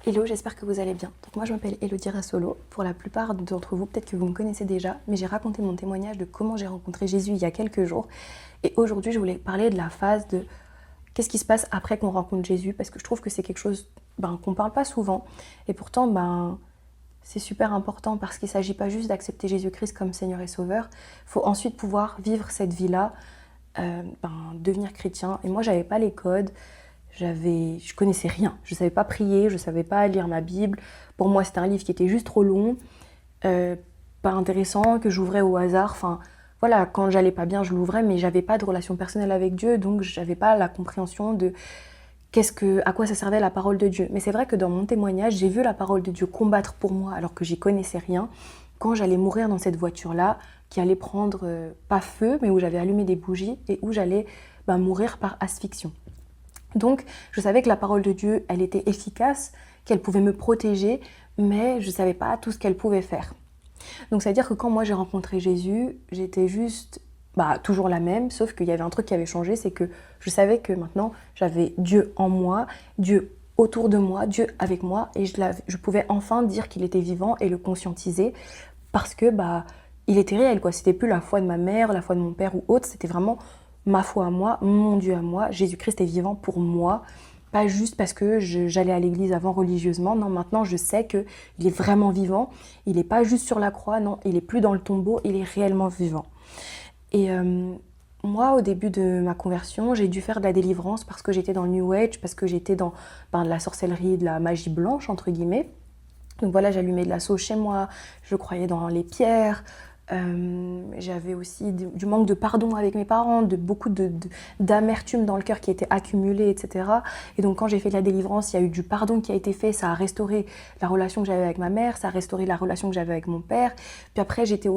Hello, j'espère que vous allez bien. Donc moi je m'appelle Elodie Rassolo. Pour la plupart d'entre vous, peut-être que vous me connaissez déjà, mais j'ai raconté mon témoignage de comment j'ai rencontré Jésus il y a quelques jours. Et aujourd'hui je voulais parler de la phase de qu'est-ce qui se passe après qu'on rencontre Jésus, parce que je trouve que c'est quelque chose qu'on parle pas souvent. Et pourtant c'est super important parce qu'il ne s'agit pas juste d'accepter Jésus-Christ comme Seigneur et Sauveur. Il faut ensuite pouvoir vivre cette vie-là, devenir chrétien. Et moi j'avais pas les codes. Je connaissais rien, je savais pas prier, je savais pas lire ma Bible. Pour moi, c'était un livre qui était juste trop long, pas intéressant, que j'ouvrais au hasard. Enfin, voilà, quand j'allais pas bien, je l'ouvrais, mais j'avais pas de relation personnelle avec Dieu, donc j'avais pas la compréhension de à quoi ça servait la parole de Dieu. Mais c'est vrai que dans mon témoignage, j'ai vu la parole de Dieu combattre pour moi, alors que j'y connaissais rien, quand j'allais mourir dans cette voiture-là, qui allait prendre pas feu, mais où j'avais allumé des bougies et où j'allais mourir par asphyxion. Donc, je savais que la parole de Dieu, elle était efficace, qu'elle pouvait me protéger, mais je ne savais pas tout ce qu'elle pouvait faire. Donc, c'est-à-dire que quand moi j'ai rencontré Jésus, j'étais juste toujours la même, sauf qu'il y avait un truc qui avait changé, c'est que je savais que maintenant, j'avais Dieu en moi, Dieu autour de moi, Dieu avec moi, et je pouvais enfin dire qu'il était vivant et le conscientiser, parce que il était réel, quoi. C'était plus la foi de ma mère, la foi de mon père ou autre, c'était vraiment ma foi à moi, mon Dieu à moi. Jésus-Christ est vivant pour moi, pas juste parce que j'allais à l'église avant religieusement. Non, maintenant je sais qu'il est vraiment vivant. Il n'est pas juste sur la croix, non, il n'est plus dans le tombeau, il est réellement vivant. Et moi, au début de ma conversion, j'ai dû faire de la délivrance parce que j'étais dans le New Age, parce que j'étais dans de la sorcellerie, de la magie blanche, entre guillemets. Donc voilà, j'allumais de la sauge chez moi, je croyais dans les pierres. J'avais aussi du manque de pardon avec mes parents, beaucoup d'amertume dans le cœur qui était accumulée, etc. Et donc quand j'ai fait de la délivrance, il y a eu du pardon qui a été fait, ça a restauré la relation que j'avais avec ma mère, ça a restauré la relation que j'avais avec mon père. Puis après, j'étais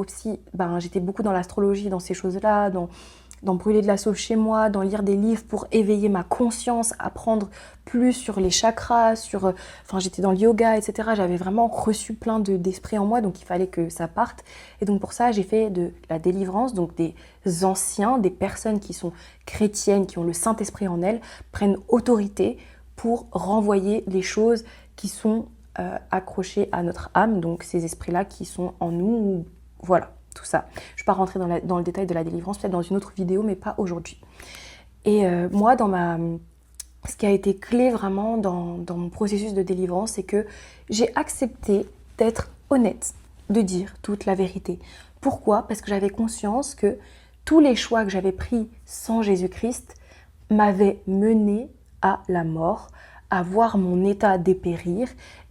beaucoup dans l'astrologie, dans ces choses-là, dans brûler de la sauge chez moi, dans lire des livres pour éveiller ma conscience, apprendre plus sur les chakras, j'étais dans le yoga, etc. J'avais vraiment reçu plein d'esprits en moi, donc il fallait que ça parte. Et donc pour ça, j'ai fait de la délivrance, donc des anciens, des personnes qui sont chrétiennes, qui ont le Saint-Esprit en elles, prennent autorité pour renvoyer les choses qui sont accrochées à notre âme, donc ces esprits-là qui sont en nous, voilà. Tout ça. Je ne vais pas rentrer dans le détail de la délivrance, peut-être dans une autre vidéo, mais pas aujourd'hui. Et moi, ce qui a été clé vraiment dans mon processus de délivrance, c'est que j'ai accepté d'être honnête, de dire toute la vérité. Pourquoi ? Parce que j'avais conscience que tous les choix que j'avais pris sans Jésus-Christ m'avaient mené à la mort, à voir mon état dépérir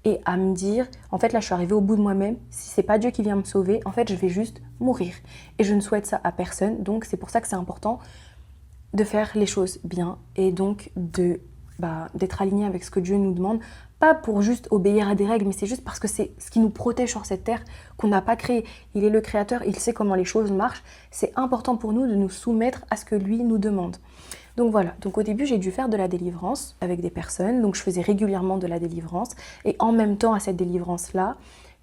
et à me dire, en fait là je suis arrivée au bout de moi-même, si c'est pas Dieu qui vient me sauver, en fait je vais juste mourir. Et je ne souhaite ça à personne, donc c'est pour ça que c'est important de faire les choses bien et donc d'être aligné avec ce que Dieu nous demande, pas pour juste obéir à des règles, mais c'est juste parce que c'est ce qui nous protège sur cette terre qu'on n'a pas créé. Il est le créateur, il sait comment les choses marchent, c'est important pour nous de nous soumettre à ce que lui nous demande. Donc voilà, donc au début j'ai dû faire de la délivrance avec des personnes, donc je faisais régulièrement de la délivrance et en même temps à cette délivrance-là,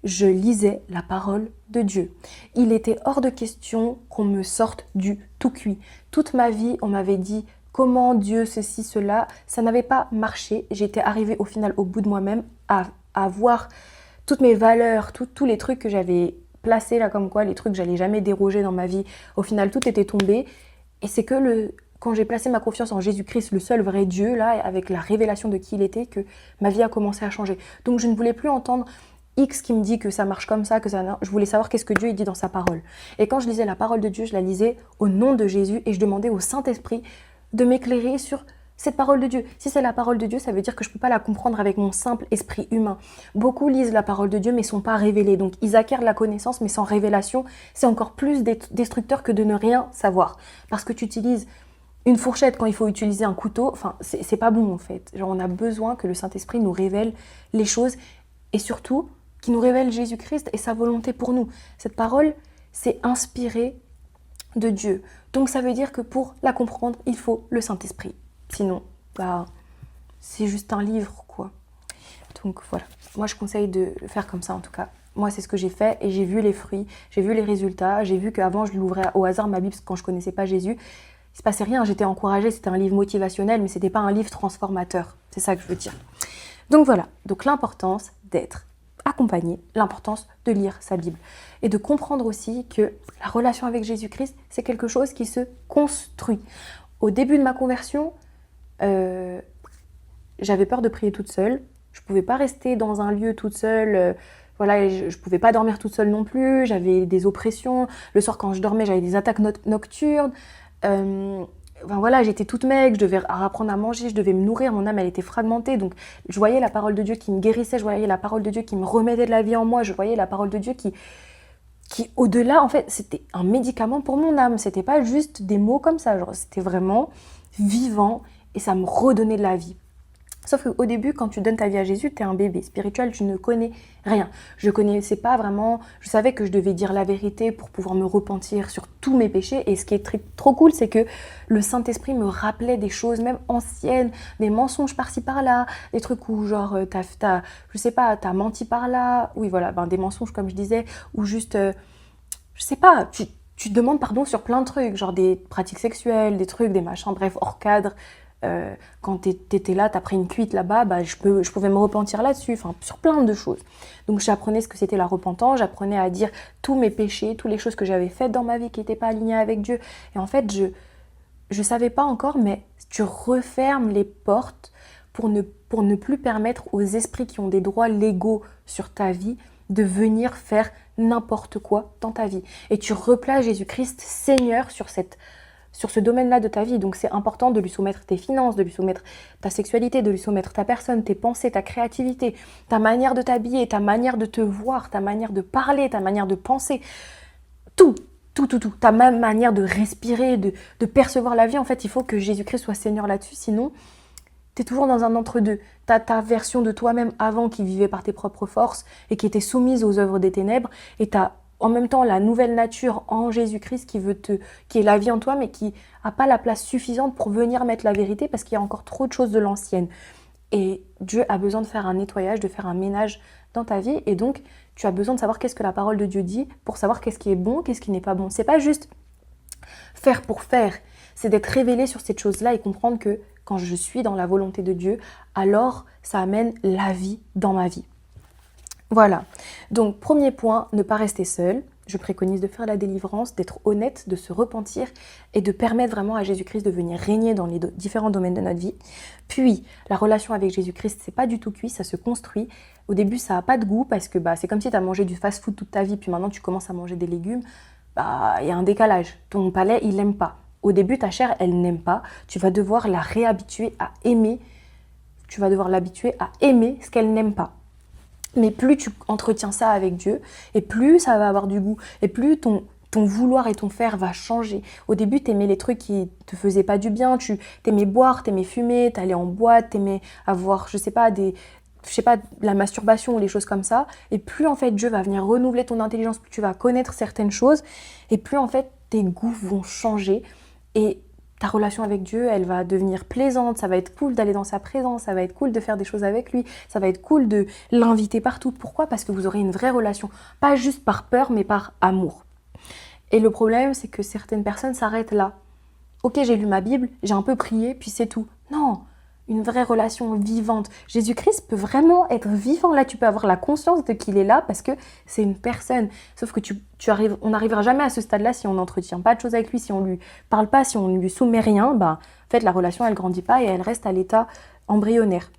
je lisais la parole de Dieu. Il était hors de question qu'on me sorte du tout cuit. Toute ma vie, on m'avait dit comment Dieu, ceci, cela, ça n'avait pas marché. J'étais arrivée au final au bout de moi-même à voir toutes mes valeurs, tous les trucs que j'avais placés là comme quoi, les trucs que j'allais jamais déroger dans ma vie. Au final, tout était tombé et c'est que quand j'ai placé ma confiance en Jésus-Christ, le seul vrai Dieu, là, avec la révélation de qui il était, que ma vie a commencé à changer. Donc je ne voulais plus entendre X qui me dit que ça marche comme ça, que ça... Je voulais savoir qu'est-ce que Dieu il dit dans sa parole. Et quand je lisais la parole de Dieu, je la lisais au nom de Jésus et je demandais au Saint-Esprit de m'éclairer sur cette parole de Dieu. Si c'est la parole de Dieu, ça veut dire que je ne peux pas la comprendre avec mon simple esprit humain. Beaucoup lisent la parole de Dieu mais ne sont pas révélés. Donc ils acquièrent la connaissance mais sans révélation, c'est encore plus destructeur que de ne rien savoir. Parce que tu utilises une fourchette quand il faut utiliser un couteau, enfin c'est pas bon en fait. Genre on a besoin que le Saint-Esprit nous révèle les choses et surtout qui nous révèle Jésus-Christ et sa volonté pour nous. Cette parole, c'est inspiré de Dieu. Donc ça veut dire que pour la comprendre, il faut le Saint-Esprit. Sinon, c'est juste un livre, quoi. Donc voilà, moi je conseille de faire comme ça en tout cas. Moi c'est ce que j'ai fait et j'ai vu les fruits, j'ai vu les résultats, j'ai vu qu'avant je l'ouvrais au hasard ma Bible quand je connaissais pas Jésus. Il se passait rien, j'étais encouragée, c'était un livre motivationnel, mais c'était pas un livre transformateur. C'est ça que je veux dire. Donc voilà, donc l'importance d'être accompagné, l'importance de lire sa Bible et de comprendre aussi que la relation avec Jésus-Christ, c'est quelque chose qui se construit. Au début de ma conversion, j'avais peur de prier toute seule. Je ne pouvais pas rester dans un lieu toute seule. Voilà, je ne pouvais pas dormir toute seule non plus. J'avais des oppressions. Le soir, quand je dormais, j'avais des attaques nocturnes. Enfin, voilà, j'étais toute maigre, je devais apprendre à manger, je devais me nourrir, mon âme elle était fragmentée, donc je voyais la parole de Dieu qui me guérissait, je voyais la parole de Dieu qui me remettait de la vie en moi, je voyais la parole de Dieu qui au-delà, en fait, c'était un médicament pour mon âme, c'était pas juste des mots comme ça, genre c'était vraiment vivant et ça me redonnait de la vie. Sauf qu'au début, quand tu donnes ta vie à Jésus, tu es un bébé spirituel, tu ne connais rien. Je connaissais pas vraiment, je savais que je devais dire la vérité pour pouvoir me repentir sur tous mes péchés. Et ce qui est trop cool, c'est que le Saint-Esprit me rappelait des choses même anciennes, des mensonges par-ci par-là, des trucs où genre, je sais pas, t'as menti par là, oui voilà, des mensonges comme je disais, ou juste, je sais pas, tu demandes pardon sur plein de trucs, genre des pratiques sexuelles, des trucs, des machins, bref, hors cadre. Quand t'étais là, t'as pris une cuite là-bas, je pouvais me repentir là-dessus, enfin sur plein de choses. Donc j'apprenais ce que c'était la repentance, j'apprenais à dire tous mes péchés, toutes les choses que j'avais faites dans ma vie qui n'étaient pas alignées avec Dieu. Et en fait, je savais pas encore, mais tu refermes les portes pour ne plus permettre aux esprits qui ont des droits légaux sur ta vie de venir faire n'importe quoi dans ta vie. Et tu replaces Jésus-Christ Seigneur sur ce domaine-là de ta vie. Donc c'est important de lui soumettre tes finances, de lui soumettre ta sexualité, de lui soumettre ta personne, tes pensées, ta créativité, ta manière de t'habiller, ta manière de te voir, ta manière de parler, ta manière de penser. Tout. Ta même manière de respirer, de percevoir la vie. En fait, il faut que Jésus-Christ soit Seigneur là-dessus. Sinon, t'es toujours dans un entre-deux. T'as ta version de toi-même avant qui vivait par tes propres forces et qui était soumise aux œuvres des ténèbres. Et t'as en même temps la nouvelle nature en Jésus-Christ qui est la vie en toi, mais qui n'a pas la place suffisante pour venir mettre la vérité parce qu'il y a encore trop de choses de l'ancienne. Et Dieu a besoin de faire un nettoyage, de faire un ménage dans ta vie. Et donc, tu as besoin de savoir qu'est-ce que la parole de Dieu dit pour savoir qu'est-ce qui est bon, qu'est-ce qui n'est pas bon. C'est pas juste faire pour faire, c'est d'être révélé sur cette chose-là et comprendre que quand je suis dans la volonté de Dieu, alors ça amène la vie dans ma vie. Voilà, donc premier point, ne pas rester seul. Je préconise de faire la délivrance, d'être honnête, de se repentir et de permettre vraiment à Jésus-Christ de venir régner dans les différents domaines de notre vie. Puis, la relation avec Jésus-Christ, c'est pas du tout cuit, ça se construit. Au début, ça n'a pas de goût parce que c'est comme si tu as mangé du fast-food toute ta vie, puis maintenant tu commences à manger des légumes. Il y a un décalage. Ton palais, il n'aime pas. Au début, ta chair, elle n'aime pas. Tu vas devoir la réhabituer à aimer. Tu vas devoir l'habituer à aimer ce qu'elle n'aime pas. Mais plus tu entretiens ça avec Dieu, et plus ça va avoir du goût, et plus ton vouloir et ton faire va changer. Au début, t'aimais les trucs qui te faisaient pas du bien, t'aimais boire, t'aimais fumer, t'allais en boîte, t'aimais avoir, la masturbation ou les choses comme ça. Et plus en fait Dieu va venir renouveler ton intelligence, plus tu vas connaître certaines choses, et plus en fait tes goûts vont changer. Et ta relation avec Dieu, elle va devenir plaisante, ça va être cool d'aller dans sa présence, ça va être cool de faire des choses avec lui, ça va être cool de l'inviter partout. Pourquoi ? Parce que vous aurez une vraie relation, pas juste par peur, mais par amour. Et le problème, c'est que certaines personnes s'arrêtent là. Ok, j'ai lu ma Bible, j'ai un peu prié, puis c'est tout. Non, une vraie relation vivante. Jésus-Christ peut vraiment être vivant. Là, tu peux avoir la conscience de qu'il est là parce que c'est une personne. Sauf que on n'arrivera jamais à ce stade-là si on n'entretient pas de choses avec lui, si on lui parle pas, si on ne lui soumet rien. En fait, la relation, elle grandit pas et elle reste à l'état embryonnaire.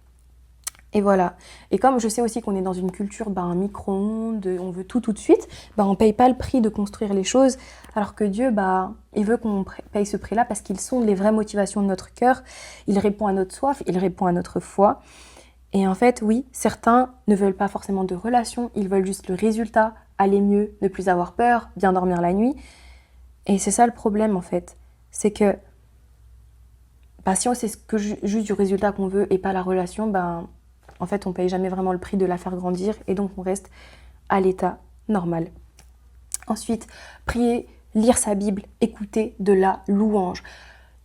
Et voilà. Et comme je sais aussi qu'on est dans une culture, un micro-ondes, on veut tout de suite, on ne paye pas le prix de construire les choses, alors que Dieu, il veut qu'on paye ce prix-là parce qu'il sonde les vraies motivations de notre cœur, il répond à notre soif, il répond à notre foi. Et en fait, oui, certains ne veulent pas forcément de relation, ils veulent juste le résultat, aller mieux, ne plus avoir peur, bien dormir la nuit. Et c'est ça le problème, en fait. C'est que si on sait juste du résultat qu'on veut et pas la relation, en fait, on ne paye jamais vraiment le prix de la faire grandir et donc on reste à l'état normal. Ensuite, prier, lire sa Bible, écouter de la louange.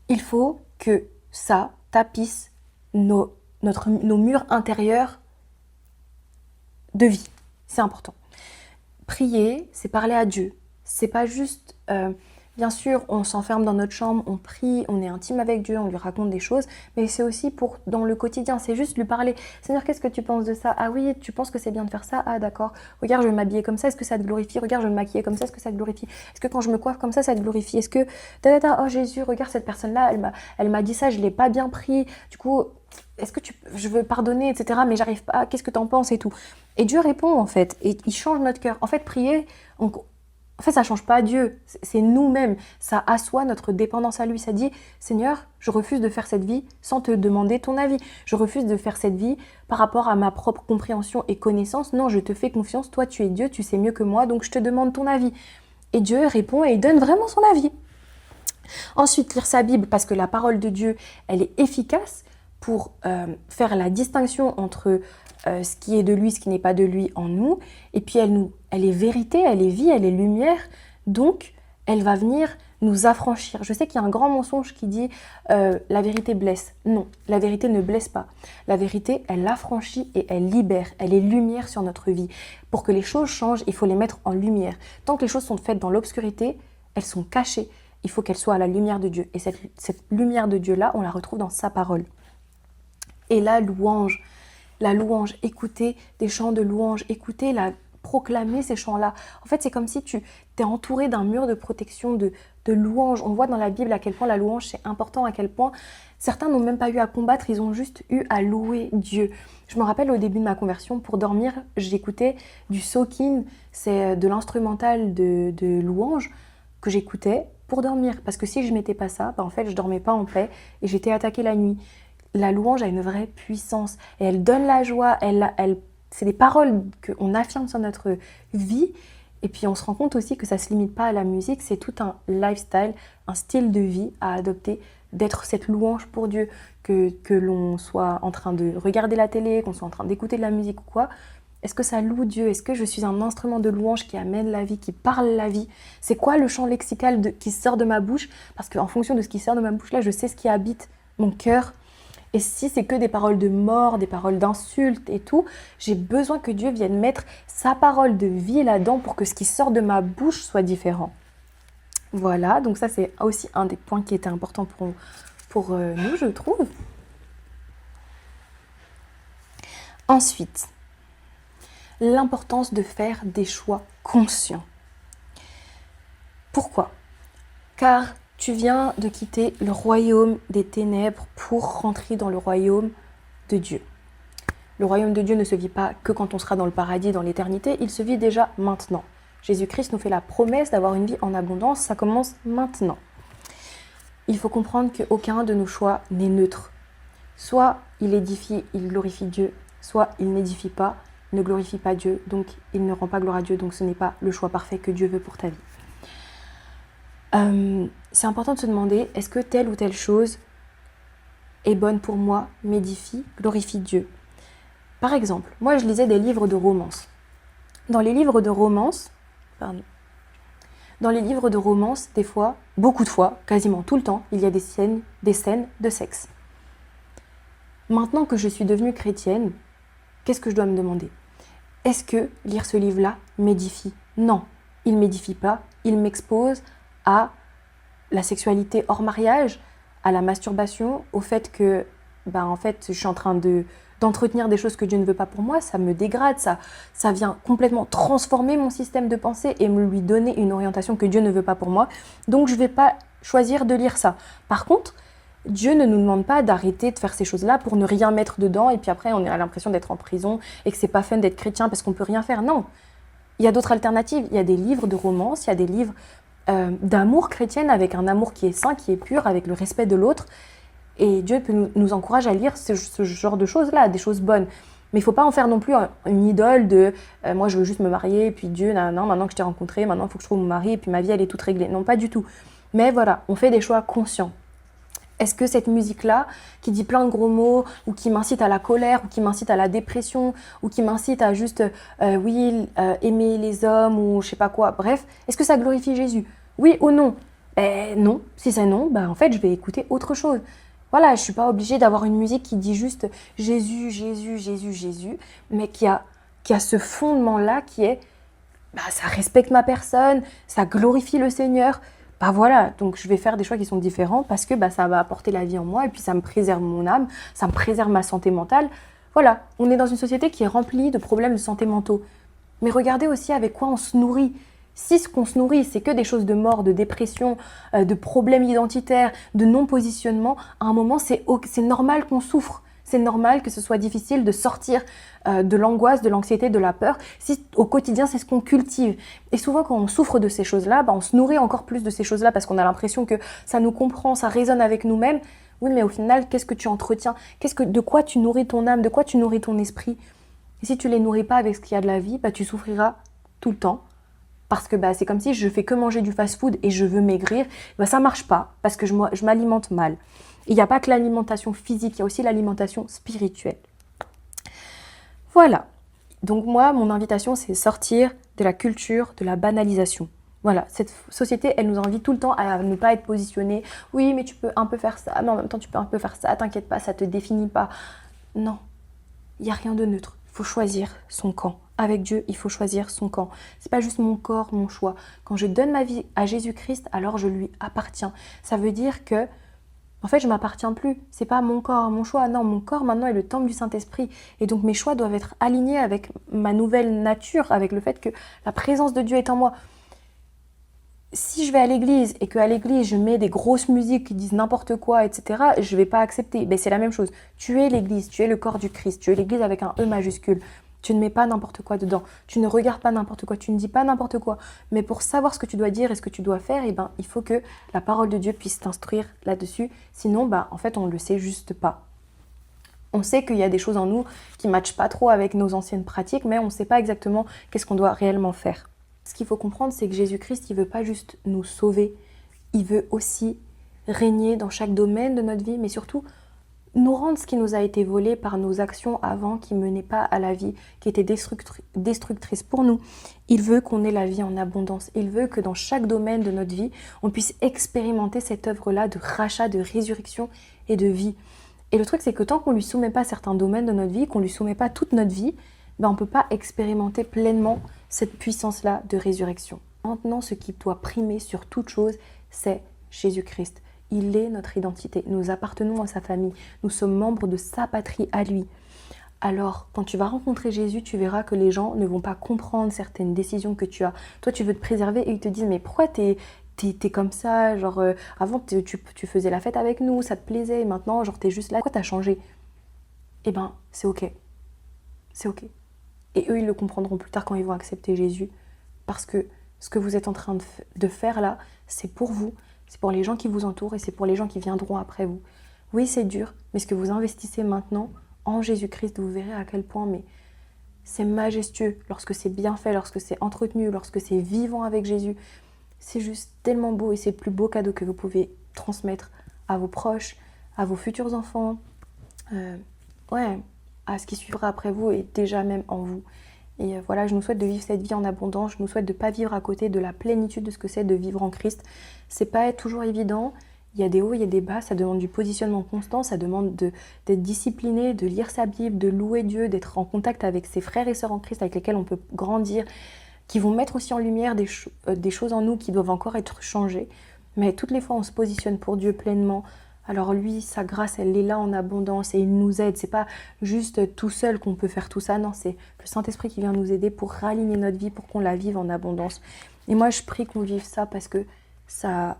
Il faut que ça tapisse nos murs intérieurs de vie. C'est important. Prier, c'est parler à Dieu. C'est pas juste Bien sûr, on s'enferme dans notre chambre, on prie, on est intime avec Dieu, on lui raconte des choses, mais c'est aussi pour dans le quotidien, c'est juste lui parler. Seigneur, qu'est-ce que tu penses de ça? Ah oui, tu penses que c'est bien de faire ça? Ah d'accord. Regarde, je vais m'habiller comme ça, est-ce que ça te glorifie? Regarde, je vais me maquiller comme ça, est-ce que ça te glorifie? Est-ce que quand je me coiffe comme ça te glorifie? Est-ce que oh Jésus, regarde cette personne-là, elle m'a dit ça, je l'ai pas bien pris. Du coup, est-ce que je veux pardonner, etc. Mais j'arrive pas. Qu'est-ce que t'en penses et tout. Et Dieu répond en fait, et il change notre cœur. En fait, prier, en fait, ça change pas Dieu, c'est nous-mêmes. Ça assoit notre dépendance à lui. Ça dit, Seigneur, je refuse de faire cette vie sans te demander ton avis. Je refuse de faire cette vie par rapport à ma propre compréhension et connaissance. Non, je te fais confiance. Toi, tu es Dieu, tu sais mieux que moi, donc je te demande ton avis. Et Dieu répond et il donne vraiment son avis. Ensuite, lire sa Bible, parce que la parole de Dieu, elle est efficace pour faire la distinction entre ce qui est de lui, ce qui n'est pas de lui en nous. Et puis elle est vérité, elle est vie, elle est lumière. Donc, elle va venir nous affranchir. Je sais qu'il y a un grand mensonge qui dit la vérité blesse. Non, la vérité ne blesse pas. La vérité, elle affranchit et elle libère. Elle est lumière sur notre vie. Pour que les choses changent, il faut les mettre en lumière. Tant que les choses sont faites dans l'obscurité, elles sont cachées. Il faut qu'elles soient à la lumière de Dieu. Et cette lumière de Dieu-là, on la retrouve dans sa parole. Et la louange, écouter des chants de louange, proclamer ces chants-là. En fait, c'est comme si tu t'es entouré d'un mur de protection, de louange. On voit dans la Bible à quel point la louange, c'est important, à quel point certains n'ont même pas eu à combattre, ils ont juste eu à louer Dieu. Je me rappelle au début de ma conversion, pour dormir, j'écoutais du soaking, c'est de l'instrumental de louange que j'écoutais pour dormir. Parce que si je mettais pas ça, en fait, je dormais pas en paix et j'étais attaquée la nuit. La louange a une vraie puissance et elle donne la joie, c'est des paroles qu'on affirme sur notre vie et puis on se rend compte aussi que ça ne se limite pas à la musique, c'est tout un lifestyle, un style de vie à adopter, d'être cette louange pour Dieu, que l'on soit en train de regarder la télé, qu'on soit en train d'écouter de la musique ou quoi. Est-ce que ça loue Dieu? Est-ce que je suis un instrument de louange qui amène la vie, qui parle la vie? C'est quoi le champ lexical qui sort de ma bouche? Parce qu'en fonction de ce qui sort de ma bouche, là, je sais ce qui habite mon cœur. Et si c'est que des paroles de mort, des paroles d'insultes et tout, j'ai besoin que Dieu vienne mettre sa parole de vie là-dedans pour que ce qui sort de ma bouche soit différent. Voilà, donc ça c'est aussi un des points qui était important pour nous, je trouve. Ensuite, l'importance de faire des choix conscients. Pourquoi? Car tu viens de quitter le royaume des ténèbres pour rentrer dans le royaume de Dieu. Le royaume de Dieu ne se vit pas que quand on sera dans le paradis, dans l'éternité, il se vit déjà maintenant. Jésus-Christ nous fait la promesse d'avoir une vie en abondance, ça commence maintenant. Il faut comprendre qu'aucun de nos choix n'est neutre. Soit il édifie, il glorifie Dieu, soit il n'édifie pas, ne glorifie pas Dieu, donc il ne rend pas gloire à Dieu, donc ce n'est pas le choix parfait que Dieu veut pour ta vie. C'est important de se demander, est-ce que telle ou telle chose est bonne pour moi, m'édifie, glorifie Dieu? Par exemple, moi je lisais des livres de romance. Dans les livres de romance, des fois, beaucoup de fois, quasiment tout le temps, il y a des scènes de sexe. Maintenant que je suis devenue chrétienne, qu'est-ce que je dois me demander? Est-ce que lire ce livre-là m'édifie? Non, il ne m'édifie pas, il m'expose à la sexualité hors mariage, à la masturbation, au fait que en fait, je suis en train d'entretenir des choses que Dieu ne veut pas pour moi, ça me dégrade, ça vient complètement transformer mon système de pensée et me lui donner une orientation que Dieu ne veut pas pour moi. Donc je ne vais pas choisir de lire ça. Par contre, Dieu ne nous demande pas d'arrêter de faire ces choses-là pour ne rien mettre dedans et puis après on a l'impression d'être en prison et que c'est pas fun d'être chrétien parce qu'on peut rien faire. Non, il y a d'autres alternatives. Il y a des livres de romance, il y a des livres d'amour chrétienne avec un amour qui est sain, qui est pur, avec le respect de l'autre. Et Dieu peut nous encourager à lire ce genre de choses-là, des choses bonnes. Mais il ne faut pas en faire non plus une idole de moi je veux juste me marier, et puis Dieu, maintenant que je t'ai rencontré, maintenant il faut que je trouve mon mari, et puis ma vie elle est toute réglée. Non, pas du tout. Mais voilà, on fait des choix conscients. Est-ce que cette musique-là, qui dit plein de gros mots, ou qui m'incite à la colère, ou qui m'incite à la dépression, ou qui m'incite à juste, aimer les hommes, ou je sais pas quoi, bref, est-ce que ça glorifie Jésus? Oui ou non? Non. Si c'est non, en fait, je vais écouter autre chose. Voilà, je suis pas obligée d'avoir une musique qui dit juste Jésus, Jésus, Jésus, Jésus, mais qui a ce fondement-là qui est, ça respecte ma personne, ça glorifie le Seigneur. bah voilà, donc je vais faire des choix qui sont différents parce que bah, ça va apporter la vie en moi et puis ça me préserve mon âme, ça me préserve ma santé mentale. Voilà, on est dans une société qui est remplie de problèmes de santé mentaux. Mais regardez aussi avec quoi on se nourrit. Si ce qu'on se nourrit, c'est que des choses de mort, de dépression, de problèmes identitaires, de non-positionnement, à un moment, c'est normal qu'on souffre. C'est normal que ce soit difficile de sortir de l'angoisse, de l'anxiété, de la peur, si au quotidien, c'est ce qu'on cultive. Et souvent, quand on souffre de ces choses-là, bah, on se nourrit encore plus de ces choses-là parce qu'on a l'impression que ça nous comprend, ça résonne avec nous-mêmes. Oui, mais au final, qu'est-ce que tu entretiens? De quoi tu nourris ton âme? De quoi tu nourris ton esprit? Et si tu les nourris pas avec ce qu'il y a de la vie, bah, tu souffriras tout le temps. Parce que bah, c'est comme si je fais que manger du fast-food et je veux maigrir. Bah, ça marche pas parce que je m'alimente mal. Il n'y a pas que l'alimentation physique, il y a aussi l'alimentation spirituelle. Voilà. Donc moi, mon invitation, c'est sortir de la culture de la banalisation. Voilà, cette société, elle nous invite tout le temps à ne pas être positionné. Oui, mais tu peux un peu faire ça, mais en même temps, tu peux un peu faire ça. T'inquiète pas, ça te définit pas. Non, il n'y a rien de neutre. Il faut choisir son camp. Avec Dieu, il faut choisir son camp. C'est pas juste mon corps, mon choix. Quand je donne ma vie à Jésus-Christ, alors je lui appartiens. Ça veut dire que, en fait, je m'appartiens plus. C'est pas mon corps, mon choix. Non, mon corps maintenant est le temple du Saint-Esprit. Et donc mes choix doivent être alignés avec ma nouvelle nature, avec le fait que la présence de Dieu est en moi. Si je vais à l'église et qu'à l'église je mets des grosses musiques qui disent n'importe quoi, etc., je ne vais pas accepter. Ben, c'est la même chose. Tu es l'église, tu es le corps du Christ, tu es l'église avec un E majuscule. Tu ne mets pas n'importe quoi dedans. Tu ne regardes pas n'importe quoi, tu ne dis pas n'importe quoi. Mais pour savoir ce que tu dois dire et ce que tu dois faire, eh ben, il faut que la parole de Dieu puisse t'instruire là-dessus. Sinon, ben, en fait, on ne le sait juste pas. On sait qu'il y a des choses en nous qui ne matchent pas trop avec nos anciennes pratiques, mais on ne sait pas exactement qu'est-ce qu'on doit réellement faire. Ce qu'il faut comprendre, c'est que Jésus-Christ, il ne veut pas juste nous sauver, il veut aussi régner dans chaque domaine de notre vie, mais surtout nous rendre ce qui nous a été volé par nos actions avant, qui ne menaient pas à la vie, qui étaient destructrices pour nous. Il veut qu'on ait la vie en abondance. Il veut que dans chaque domaine de notre vie, on puisse expérimenter cette œuvre-là de rachat, de résurrection et de vie. Et le truc, c'est que tant qu'on ne lui soumet pas certains domaines de notre vie, qu'on ne lui soumet pas toute notre vie, ben on ne peut pas expérimenter pleinement cette puissance-là de résurrection. Maintenant, ce qui doit primer sur toute chose, c'est Jésus-Christ. Il est notre identité. Nous appartenons à sa famille. Nous sommes membres de sa patrie à lui. Alors, quand tu vas rencontrer Jésus, tu verras que les gens ne vont pas comprendre certaines décisions que tu as. Toi, tu veux te préserver et ils te disent « Mais pourquoi t'es comme ça, genre avant tu faisais la fête avec nous, ça te plaisait, et maintenant genre t'es juste là, pourquoi t'as changé ?» Eh ben, c'est ok. C'est ok. Et eux, ils le comprendront plus tard quand ils vont accepter Jésus. Parce que ce que vous êtes en train de faire là, c'est pour vous. C'est pour les gens qui vous entourent et c'est pour les gens qui viendront après vous. Oui, c'est dur, mais ce que vous investissez maintenant en Jésus-Christ, vous verrez à quel point mais c'est majestueux lorsque c'est bien fait, lorsque c'est entretenu, lorsque c'est vivant avec Jésus. C'est juste tellement beau et c'est le plus beau cadeau que vous pouvez transmettre à vos proches, à vos futurs enfants, à ce qui suivra après vous et déjà même en vous. Et voilà, je nous souhaite de vivre cette vie en abondance, je nous souhaite de ne pas vivre à côté de la plénitude de ce que c'est de vivre en Christ. C'est pas toujours évident, il y a des hauts, il y a des bas, ça demande du positionnement constant, ça demande d'être discipliné, de lire sa Bible, de louer Dieu, d'être en contact avec ses frères et sœurs en Christ avec lesquels on peut grandir, qui vont mettre aussi en lumière des choses en nous qui doivent encore être changées. Mais toutes les fois, on se positionne pour Dieu pleinement. Alors lui, sa grâce, elle est là en abondance et il nous aide. C'est pas juste tout seul qu'on peut faire tout ça. Non, c'est le Saint-Esprit qui vient nous aider pour raligner notre vie, pour qu'on la vive en abondance. Et moi, je prie qu'on vive ça parce que ça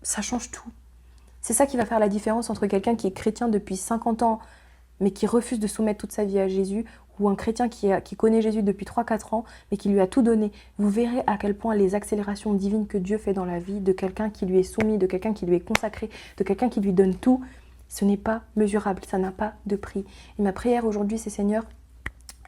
change tout. C'est ça qui va faire la différence entre quelqu'un qui est chrétien depuis 50 ans, mais qui refuse de soumettre toute sa vie à Jésus, ou un chrétien qui connaît Jésus depuis 3-4 ans, mais qui lui a tout donné. Vous verrez à quel point les accélérations divines que Dieu fait dans la vie de quelqu'un qui lui est soumis, de quelqu'un qui lui est consacré, de quelqu'un qui lui donne tout, ce n'est pas mesurable, ça n'a pas de prix. Et ma prière aujourd'hui, c'est Seigneur,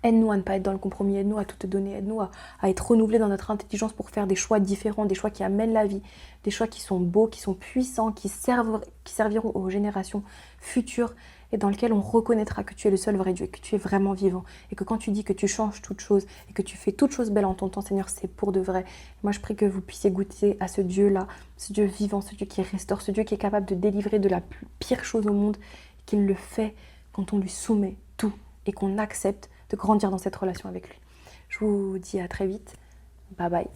aide-nous à ne pas être dans le compromis, aide-nous à tout te donner, aide-nous à être renouvelés dans notre intelligence pour faire des choix différents, des choix qui amènent la vie, des choix qui sont beaux, qui sont puissants, qui serviront aux générations futures et dans lequel on reconnaîtra que tu es le seul vrai Dieu, que tu es vraiment vivant et que quand tu dis que tu changes toutes choses et que tu fais toutes choses belles en ton temps, Seigneur, c'est pour de vrai. Moi, je prie que vous puissiez goûter à ce Dieu-là, ce Dieu vivant, ce Dieu qui restaure, ce Dieu qui est capable de délivrer de la pire chose au monde, qu'il le fait quand on lui soumet tout et qu'on accepte de grandir dans cette relation avec lui. Je vous dis à très vite. Bye bye.